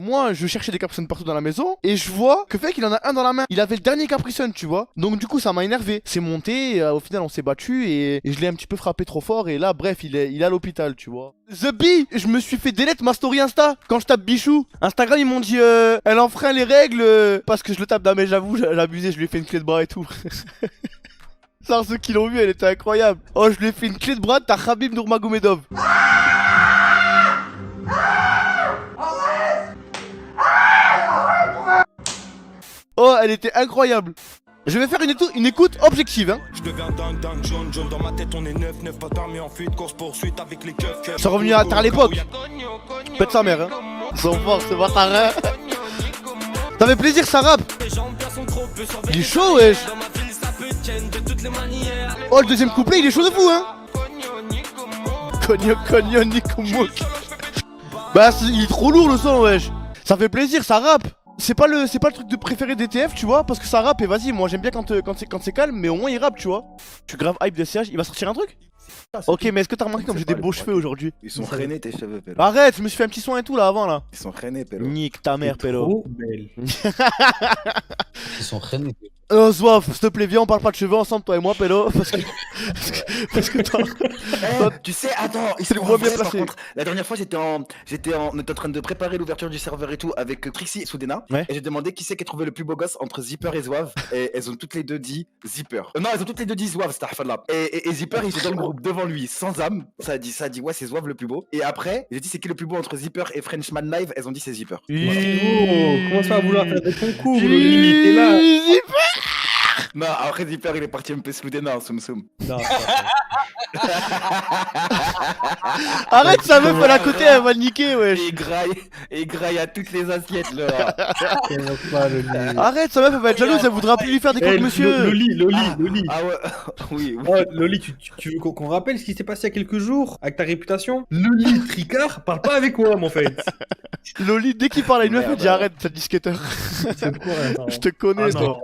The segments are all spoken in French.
moi je cherchais des Capri Sun partout dans la maison et je vois que fait qu'il en a un dans la main. Il avait le dernier Capri Sun, tu vois. Donc du coup ça m'a énervé. C'est monté, et, au final on s'est battu et je l'ai un petit peu frappé trop fort et là bref il est à l'hôpital, tu vois. The Bee, je me suis fait delete ma story Insta quand je tape Bichou. Instagram ils m'ont dit elle enfreint les règles parce que je le tape. Non mais j'avoue j'ai abusé, je lui ai fait une clé de bras et tout. Ça, ceux qui l'ont vu, elle était incroyable. Oh, je lui ai fait une clé de bras, t'as Khabib Nurmagomedov. Oh, elle était incroyable. Je vais faire une écoute objective, hein. Je deviens dingue, dingue, jaune, jaune. Dans ma tête, on est 9, pas dormi en fuite, course poursuite avec les keufs. C'est revenu à terre à l'époque. Pète sa mère, hein. Son fort, c'est bâtard, hein. Ça fait plaisir, ça rappe. Il est chaud, wesh. Oh, le deuxième couplet, il est chaud de fou, hein. Cogno, cogno, Nikomok. Bah, il est trop lourd le son, wesh. Ça fait plaisir, ça rappe. C'est pas le truc de préféré d'ETF, tu vois, parce que ça rappe et vas-y, moi j'aime bien quand c'est calme, mais au moins il rappe, tu vois. Je suis grave hype de CH, il va sortir un truc? Ok, mais est-ce que t'as remarqué comme j'ai des beaux cheveux aujourd'hui? Ils sont freinés tes cheveux, Pélo. Arrête, je me suis fait un petit soin et tout là avant là. Ils sont freinés, Pélo. Nique ta mère, Pélo. Trop belle. Ils sont freinés. Zouaf, s'il te plaît, viens, on parle pas de cheveux ensemble, toi et moi, Pélo, parce que toi. Tu sais, attends, C'est le moins bien par placé. contre, la dernière fois on était en train de préparer l'ouverture du serveur et tout avec Trixie et Soudena. Ouais. Et j'ai demandé qui c'est qui a trouvé le plus beau gosse entre Zipper et Zouave. Et elles ont toutes les deux dit Zipper. Non, elles ont toutes les deux dit Zouave, c'était là. Et Zipper, il était dans le groupe devant lui, sans âme. Ça a dit ouais, c'est Zouave le plus beau. Et après, j'ai dit c'est qui le plus beau entre Zipper et Frenchman Live. Elles ont dit c'est Zipper. Oh, comment ça va vouloir faire des concours? T'es là. Non, après Zipper, il est parti un peu Soudena en soum soum. Non, Arrête, sa meuf, elle est à côté, elle va le niquer, wesh. Et il graille à toutes les assiettes là. pas Loli. Arrête, sa meuf, elle va être jalouse, elle voudra plus lui faire des croque monsieur. Loli. Ah ouais, oui. Oh, Loli, tu veux qu'on rappelle ce qui s'est passé il y a quelques jours avec ta réputation? Loli Tricard parle pas avec moi, mon fait. Loli, dès qu'il parle à une meuf, elle dit Merde. arrête, ça disquetteur. C'est quoi, attends. Je te connais, Ah, toi. non.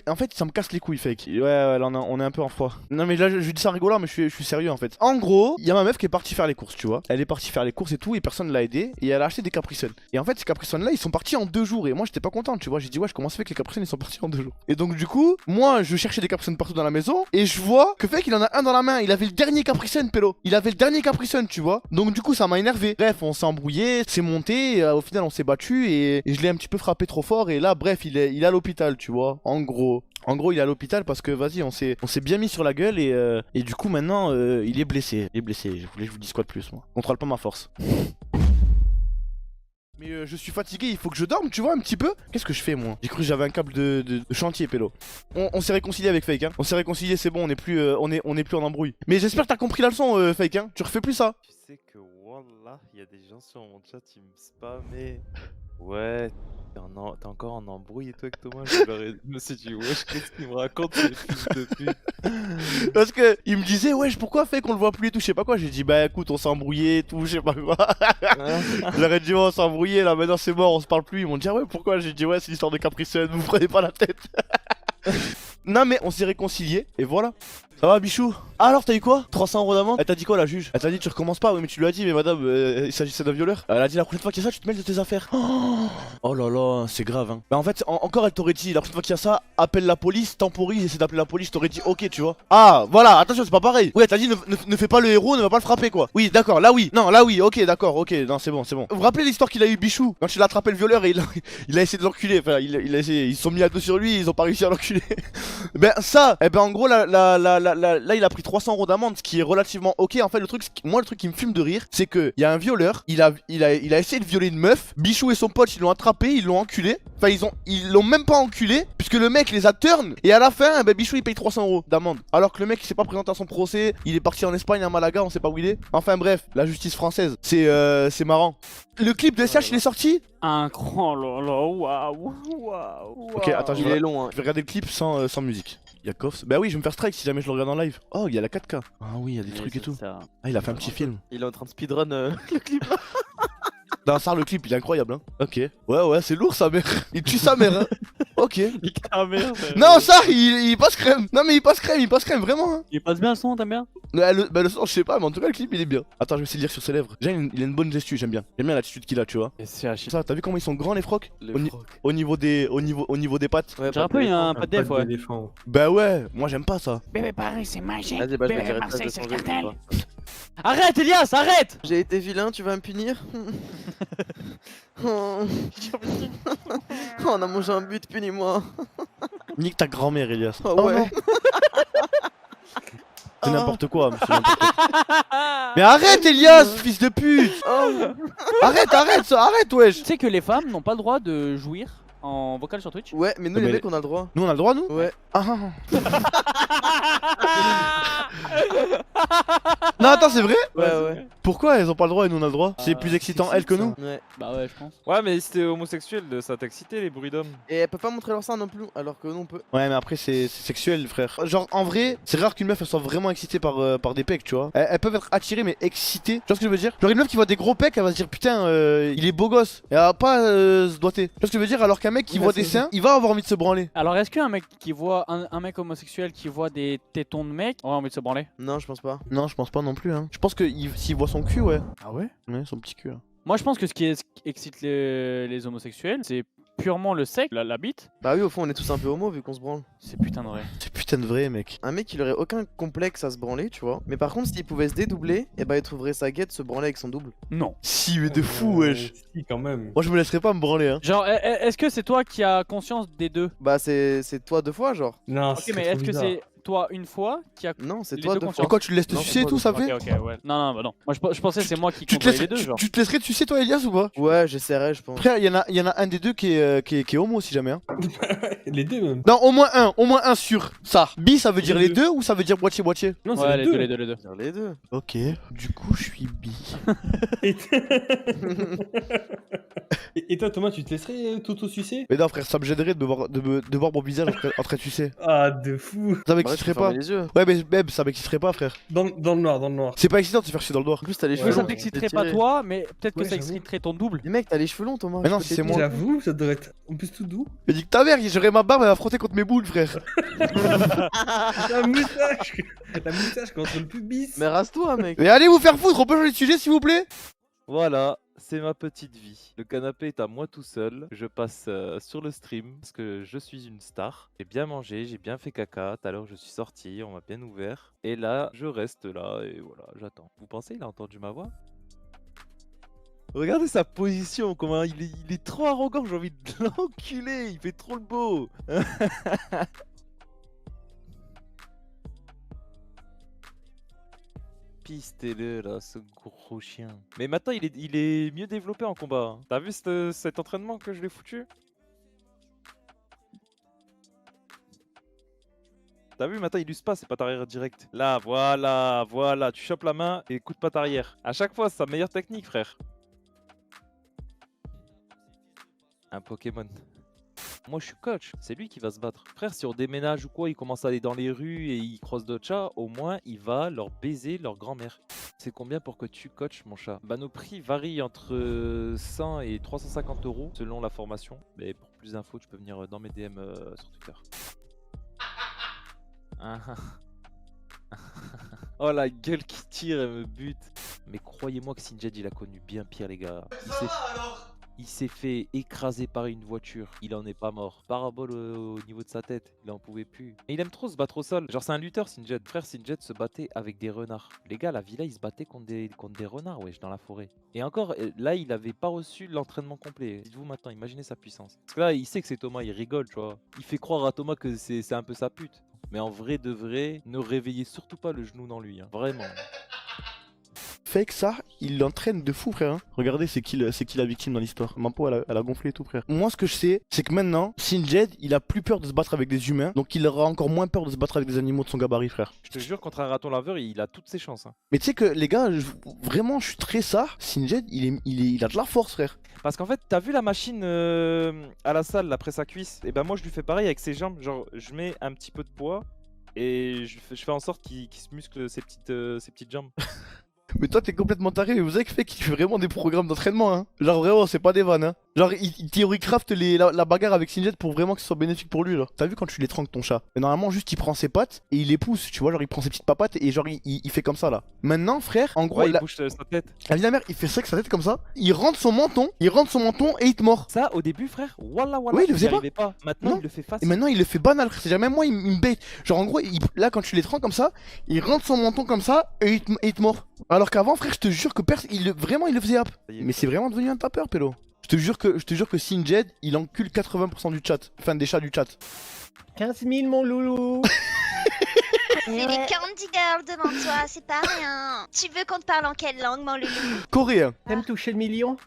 En fait, ça me casse les couilles, fake. Ouais, là, on est un peu en froid. Non, mais là, je dis ça rigolant, mais je suis sérieux en fait. En gros, il y a ma meuf qui est partie faire les courses, tu vois. Elle est partie faire les courses et tout, et personne l'a aidé. Et elle a acheté des Capri Sun. Et en fait, ces Capri Sun là, ils sont partis en 2 jours. Et moi, j'étais pas content, tu vois. J'ai dit, ouais, je commence avec les Capri Sun, ils sont partis en 2 jours. Et donc, du coup, moi, je cherchais des Capri Sun partout dans la maison. Et je vois que fait qu'il en a un dans la main. Il avait le dernier Capri Sun, Pélo. Il avait le dernier Capri Sun, tu vois. Donc, du coup, ça m'a énervé. Bref, on s'est embrouillé, c'est monté. Et, au final, on s'est battu. Et je l'ai un petit peu frappé trop fort. Et là, bref, il est à l'hôpital, tu vois. En gros, il est à l'hôpital parce que vas-y, on s'est bien mis sur la gueule et du coup maintenant il est blessé. Je voulais que je vous dise quoi de plus, moi. Contrôle pas ma force. Mais je suis fatigué, il faut que je dorme, tu vois, un petit peu. Qu'est-ce que je fais, moi? J'ai cru que j'avais un câble de chantier, Pélo. On s'est réconcilié avec Fake, hein. On s'est réconcilié, c'est bon, on est plus en embrouille. Mais j'espère que t'as compris la leçon, Fake, hein. Tu refais plus ça. Tu sais que Wallah, il y a des gens sur mon chat qui me spammaient. Ouais, t'es encore en embrouille et toi avec Thomas, je me suis dit, wesh, qu'est-ce qu'il me raconte, ce fils de pute? Parce que il me disait, wesh, pourquoi Fake on le voit plus et tout, je sais pas quoi. J'ai dit, bah écoute, on s'est embrouillé et tout, je sais pas quoi. J'aurais dit, oh, on s'est embrouillé là, maintenant c'est mort, on se parle plus. Ils m'ont dit, ah ouais, pourquoi? J'ai dit, ouais, c'est l'histoire de Capri Sun, vous prenez pas la tête. Non, mais on s'est réconcilié et voilà. Ça va, Bichou? Ah, alors t'as eu quoi? 300 € d'amende? Elle t'a dit quoi, la juge? Elle t'a dit, tu recommences pas? Oui, mais tu lui as dit, mais madame, il s'agissait d'un violeur. Elle a dit, la prochaine fois qu'il y a ça, tu te mêles de tes affaires. Oh là là, c'est grave, hein. Bah, en fait, encore, elle t'aurait dit, la prochaine fois qu'il y a ça, appelle la police, temporise, essaie d'appeler la police, t'aurais dit, ok, tu vois. Ah, voilà, attention, c'est pas pareil. Oui, elle t'a dit, ne fais pas le héros, ne va pas le frapper, quoi. Oui, d'accord, là oui. Non, là oui, ok, d'accord, ok, non, c'est bon, c'est bon. Vous vous rappelez l'histoire qu'il a eu, Bichou? Quand il a attrapé le violeur et il a essayé de l'enculer. Enfin, il a essayé, ils se sont mis à dos sur lui, ils ont pas réussi à l'enculer. Ben, ça, eh ben, en gros, là, il a pris 300 € d'amende, ce qui est relativement ok. En fait, le truc qui me fume de rire, c'est que y a un violeur, il a essayé de violer une meuf. Bichou et son pote, ils l'ont attrapé, ils l'ont enculé. Enfin, ils l'ont même pas enculé, puisque le mec les a turn. Et à la fin, eh ben, Bichou il paye 300 € d'amende. Alors que le mec il s'est pas présenté à son procès, il est parti en Espagne, à Malaga, on sait pas où il est. Enfin bref, la justice française, c'est marrant. Le clip de SH il est sorti? Incroyable, waouh. Ok, attends, Il est long, hein. je vais regarder le clip sans musique. Y'a Koffs. Bah oui, je vais me faire strike si jamais je le regarde en live. Oh, il y a la 4K. Ah oui, il y a des trucs et tout. Ça. Ah, il a fait un petit film. Il est en train de speedrun le clip. Non, ça, le clip, il est incroyable, hein. Ok. Ouais, c'est lourd sa mère. Il tue sa mère, hein. Ok. Nique ta mère. Non, ça, il passe crème. Non, mais il passe crème, vraiment. Hein. Il passe bien le son, t'aimes bien? Le son, je sais pas, mais en tout cas, le clip, il est bien. Attends, je vais essayer de lire sur ses lèvres. Déjà, il a une bonne gestu, j'aime bien. J'aime bien l'attitude qu'il a, tu vois. Et c'est à chier. Ça, t'as vu comment ils sont grands, les frocs Le Au froc. au niveau des pattes. Ouais, J'ai un peu un pas de def, ouais. d'éléphant. Bah ouais, moi j'aime pas ça. Bébé Paris, c'est magique. Vas-y, bah je vais Bébé dire Marseille, c'est le cartel. Arrête, Elias, arrête! J'ai été vilain, tu vas me punir? Oh. On a mangé un but, punis-moi. Nique ta grand-mère, Elias. Oh ouais. non. C'est n'importe quoi, monsieur. N'importe quoi. Mais arrête, Elias, fils de pute. Arrête, wesh. Tu sais que les femmes n'ont pas le droit de jouir en vocal sur Twitch? Ouais, mais nous Mais les mecs, on a le droit. Nous, on a le droit, nous Ouais. Ah. Non, attends, c'est vrai? Ouais. Pourquoi elles ont pas le droit et nous on a le droit? C'est plus excitant elles que nous? Ouais. Bah ouais, je pense. Ouais, mais si t'es homosexuel, ça t'excitait les bruits d'hommes. Et elles peuvent pas montrer leur sein non plus, alors que nous on peut. Ouais, mais après c'est sexuel, frère. Genre en vrai, c'est rare qu'une meuf elle soit vraiment excitée par des pecs, tu vois. Elles peuvent être attirées mais excitées. Tu vois ce que je veux dire? Genre une meuf qui voit des gros pecs, elle va se dire putain, il est beau gosse. Et elle va pas se doiter. Tu vois ce que je veux dire? Alors qu'un mec qui Oui, voit bah, des c'est- seins, il va avoir envie de se branler. Alors, est-ce qu'un mec qui voit un mec homosexuel qui voit des tétons de mec aurait envie de se branler? Non, je pense pas. Non, je pense pas non plus, hein. Je pense que s'il voit son cul, ouais. Ah ouais? Ouais, son petit cul, là. Moi, je pense que ce qui excite les homosexuels, c'est purement le sexe, la bite. Bah oui, au fond, on est tous un peu homo vu qu'on se branle. C'est putain de vrai. C'est putain de vrai, mec. Un mec, il aurait aucun complexe à se branler, tu vois. Mais par contre, s'il pouvait se dédoubler, et bah il trouverait sa guette se branler avec son double. Non. Si, mais de fou, wesh. Si, quand même. Moi je me laisserais pas me branler, hein. Genre, est-ce que c'est toi qui as conscience des deux? Bah c'est toi deux fois, genre. Non, Ok, mais est-ce que c'est toi une fois qui a. Non, c'est Les toi deux deux conscients. Et quoi, tu le laisses te Non, sucer et c'est tout, pas ça Ok, fait? ok, ouais. Non, bah non. Moi, je pensais que c'est moi qui Tu te, contrôlais laisserais, les deux, genre. tu te laisserais sucer toi, Elias, ou pas? Ouais, j'essaierai, je pense. Frère, il y en a un des deux qui est homo si jamais, hein. Les deux même. Non, au moins un sur ça. Bi, ça veut dire les deux ou ça veut dire moitié-moitié? Non, c'est Ouais, les deux. les deux. Dire les deux. Ok, du coup, je suis bi. Et toi, Thomas, tu te laisserais t'auto-sucer? Mais non, frère, ça me gênerait de voir mon visage en train de sucer. Ah, de fou. Ça Bah, tu m'exciterait peux pas. fermer les yeux. Ouais, mais même, ça m'exciterait pas, frère. Dans le noir, dans le noir. C'est pas excitant de se faire chier dans le noir. En plus, t'as les Oui, cheveux ça longs. t'exciterait T'es pas tiré. toi, mais peut-être que Ouais, ça j'avoue. exciterait ton double. Mais mec, t'as les cheveux longs, Thomas. Mais non, je peux si c'est t'aider. moi. J'avoue, ça devrait être en plus tout doux. Mais dis que ta mère, j'aurais ma barbe, elle va frotter contre mes boules, frère. La moustache La moustache contre le pubis. Mais rase-toi, mec. Mais allez vous faire foutre, on peut changer de sujet s'il vous plaît? Voilà, c'est ma petite vie. Le canapé est à moi tout seul. Je passe sur le stream parce que je suis une star. J'ai bien mangé, j'ai bien fait caca. Tout à l'heure, je suis sorti, on m'a bien ouvert. Et là, je reste là et voilà, j'attends. Vous pensez, il a entendu ma voix? Regardez sa position, comment il est trop arrogant, j'ai envie de l'enculer, il fait trop le beau. Pistez-le là, ce gros chien. Mais maintenant il est mieux développé en combat. Hein. T'as vu cet entraînement que je l'ai foutu? T'as vu maintenant il use pas, c'est pas arrière direct. Là, voilà, tu chopes la main et coup de patte arrière. À chaque fois, c'est sa meilleure technique, frère. Un Pokémon. Moi je suis coach, c'est lui qui va se battre. Frère, si on déménage ou quoi, il commence à aller dans les rues et il croise d'autres chats, au moins il va leur baiser leur grand-mère. C'est combien pour que tu coaches mon chat? Bah nos prix varient entre 100 et 350 € selon la formation. Mais pour plus d'infos, tu peux venir dans mes DM sur Twitter. Ah, ah. Oh la gueule qui tire, elle me bute. Mais croyez-moi que Sinjed il a connu bien pire les gars. Il s'est fait écraser par une voiture, il en est pas mort. Parabole au niveau de sa tête, il en pouvait plus. Et il aime trop se battre au sol. Genre c'est un lutteur Sinjed. Frère Sinjed se battait avec des renards. Les gars, la villa, il se battait contre des renards, wesh, dans la forêt. Et encore, là, il avait pas reçu l'entraînement complet. Dites-vous maintenant, imaginez sa puissance. Parce que là, il sait que c'est Thomas, il rigole, tu vois. Il fait croire à Thomas que c'est un peu sa pute. Mais en vrai de vrai, ne réveillez surtout pas le genou dans lui, hein. Vraiment. Fake ça, il l'entraîne de fou, frère. Hein. Regardez, c'est qui la victime dans l'histoire. Ma peau, elle a gonflé et tout, frère. Moi, ce que je sais, c'est que maintenant, Sinjed, il a plus peur de se battre avec des humains, donc il aura encore moins peur de se battre avec des animaux de son gabarit, frère. Je te jure, contre un raton laveur, il a toutes ses chances. Hein. Mais tu sais que les gars, vraiment, je suis très ça. Sinjed, il a de la force, frère. Parce qu'en fait, t'as vu la machine à la salle, là, presse à cuisse? Et ben moi, je lui fais pareil avec ses jambes. Genre, je mets un petit peu de poids et je fais en sorte qu'il se muscle ses petites jambes. Mais toi, t'es complètement taré. Mais vous savez que fait qu'il fait vraiment des programmes d'entraînement, hein. Genre vraiment, c'est pas des vannes, hein. Genre, il theorycraft la bagarre avec Sinjed pour vraiment que ce soit bénéfique pour lui, là. T'as vu quand tu l'étranges ton chat? Mais normalement, juste il prend ses pattes et il les pousse, tu vois, genre il prend ses petites papates et genre il fait comme ça, là. Maintenant, frère, en gros, Ouais, il la bouge sa tête. vie de la mère, il fait ça avec sa tête comme ça, il rentre son menton et il te mord. Ça, au début, frère, wallah, Oui, il le faisait j'y arrivais pas. Maintenant, Non. il le fait Et facile. maintenant, il le fait banal, frère. C'est-à-dire, même moi, il me bait. Genre, en gros, là, quand tu l'étranges comme ça, il rentre son menton comme ça et il te mord. Alors qu'avant, frère, je te jure que vraiment, il le faisait hap. Ça y est. Mais c'est vraiment devenu un tapeur, pélo. Je te jure que Sinjed, il encule 80% du chat. Enfin, des chats du chat. 15 000, mon loulou. C'est les Candy Girls devant toi, c'est pas rien. Tu veux qu'on te parle en quelle langue, mon loulou? Coréen. T'aimes toucher le million?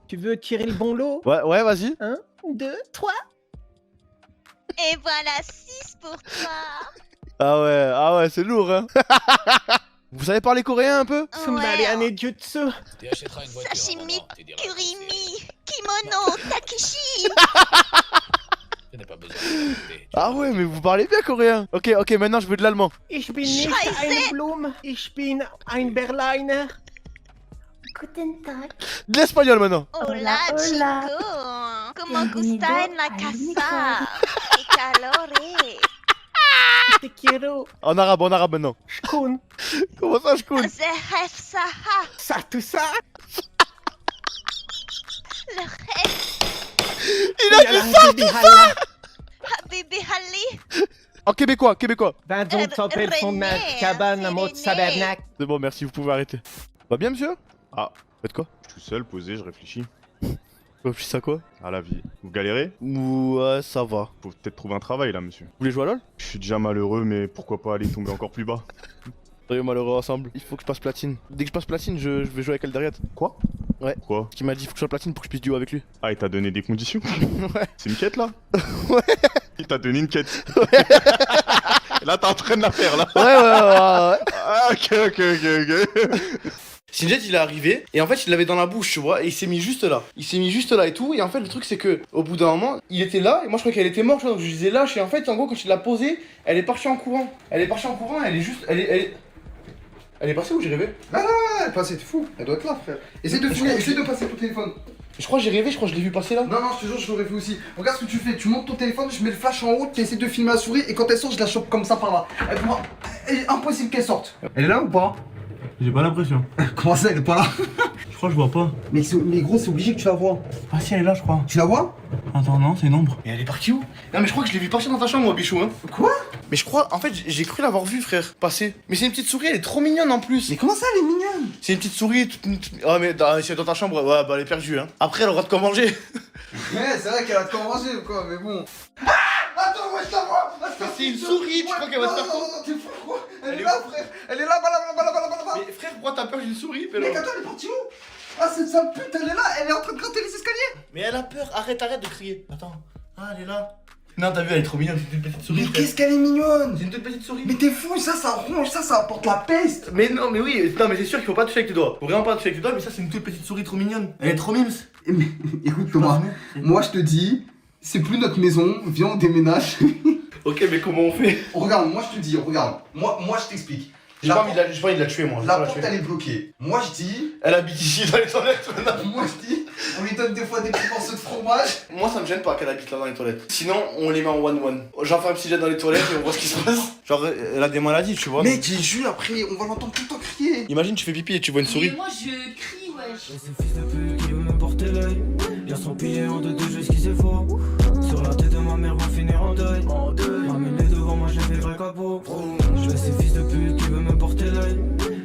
Tu veux tirer le bon lot? Ouais, vas-y. 1, 2, 3. Et voilà 6 pour toi. Ah ouais, c'est lourd, hein. Vous savez parler coréen un peu? Ouais. Jutsu. Sashimi, kurimi, kimono, takishi. Ah ouais, mais vous parlez bien coréen. Ok, maintenant je veux de l'allemand. Ich bin nicht ein Blum. Ich bin ein Berliner. Guten Tag. De l'espagnol maintenant. Hola, Hola. chico. Como Bienvenido gusta en la a mi casa. Qué calores. Te quiero. En arabe maintenant. Shkun. Comment ça, je coule? Zehef saha. Ça, tout ça. Le rêve, Il a dit ça. habibi halli. En québécois. 20 ans de son père, son René, mec, cabane, c'est un mot de René. tabernacle. C'est bon, merci, vous pouvez arrêter. Va bien, monsieur? Ah. Faites quoi? Je suis tout seul, posé, je réfléchis. Réfléchissez à quoi? À la vie. Vous galérez? Ouais, ça va. Faut peut-être trouver un travail là, monsieur. Vous voulez jouer à LoL? Je suis déjà malheureux, mais pourquoi pas aller tomber encore plus bas? Soyons malheureux ensemble. Il faut que je passe platine. Dès que je passe platine, je vais jouer avec Eldariat. Quoi? Ouais. Quoi? Qui m'a dit faut que je sois platine pour que je puisse duo avec lui. Ah, il t'a donné des conditions? Ouais. C'est une quête là? Ouais. Il t'a donné une quête. Là, t'es en train de la faire là. Ouais. Ah, ok. Sinjed il est arrivé et en fait il l'avait dans la bouche, tu vois, et il s'est mis juste là. Et tout, et en fait le truc c'est que au bout d'un moment, il était là et moi je croyais qu'elle était morte, tu vois, donc je disais lâche, et en fait en gros quand il l'a posée, elle est partie en courant. Elle est juste. Elle est passée où j'ai rêvé? Ah, elle est passée, t'es fou. Elle doit être là, frère. Essaye de filmer, essaye de passer ton téléphone. Je crois que j'ai rêvé, je l'ai vu passer là. Non, je te jure, je l'aurais vu aussi. Regarde ce que tu fais, tu montes ton téléphone, je mets le flash en haut, tu essaies de filmer la souris, et quand elle sort, je la chope comme ça par là. Impossible qu'elle sorte. Elle est là ou pas? J'ai pas l'impression. Comment ça, elle est pas là? Je crois que je vois pas. Mais gros, c'est obligé que tu la vois. Ah si, elle est là, je crois. Tu la vois? Attends, non, c'est une ombre. Et elle est partie où? Non mais je crois que je l'ai vu passer dans ta chambre moi bichou hein. Quoi? Mais je crois, en fait j'ai cru l'avoir vu frère, passer. Mais c'est une petite souris, elle est trop mignonne en plus. Mais comment ça, elle est mignonne? C'est une petite souris, ah mais si elle est dans ta chambre, ouais bah elle est perdue hein. Après elle aura de quoi manger. Ouais, c'est vrai qu'elle a de quoi manger ou quoi, mais bon. Ah! Attends, moi je la vois! C'est une souris, tu crois qu'elle va se faire quoi? Non, t'es fou quoi? Elle est là, frère! Elle est là, là. Mais frère, pourquoi t'as peur d'une souris, pélo? Mec, attends, elle est partie où? Ah, cette sale pute, elle est là, elle est en train de gratter les escaliers! Mais elle a peur, arrête de crier. Attends, ah elle est là. Non t'as vu, elle est trop mignonne, c'est une petite souris. Mais frère. qu'est-ce qu'elle est mignonne! C'est une toute petite souris. Mais t'es fou, ça ronge, ça apporte la peste! Mais non, mais oui, non mais c'est sûr qu'il faut pas toucher avec tes doigts. Faut vraiment pas toucher avec tes doigts, mais ça c'est une toute petite souris trop mignonne. Elle est trop mimes. Mais écoute Thomas, moi je te dis, c'est plus notre maison, viens on déménage. Ok, mais comment on fait? Regarde, moi je te dis, regarde, moi je t'explique. J'ai pas envie de la tuer moi. La porte elle est bloquée. Moi je dis, Elle habite ici dans les toilettes maintenant. moi je dis, on lui donne des fois des petits morceaux de fromage. Moi ça me gêne pas qu'elle habite là dans les toilettes. Sinon on les met en one-one. J'enferme Sinjed dans les toilettes et on voit ce qui se passe. Genre elle a des maladies tu vois. Mais dis jus après, on va l'entendre tout le temps crier. Imagine tu fais pipi et tu vois une souris. Moi je crie, wesh. Ce fils de pute qui veut me porter l'œil. Y'a son pilier en deux, je sais qu'il faut. Sur la tête de ma mère, va finir en deuil. Ramener devant moi, j'ai fait vrai capot. Je veux ces fils de pute qui veut me porter l'œil.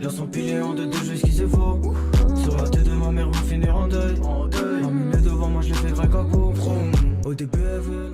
Y'a son pilier en deux, je sais qu'il faut. Sur la tête de ma mère, va finir en deuil. Ramener devant moi, j'ai fait vrai capot. Au début, elle veut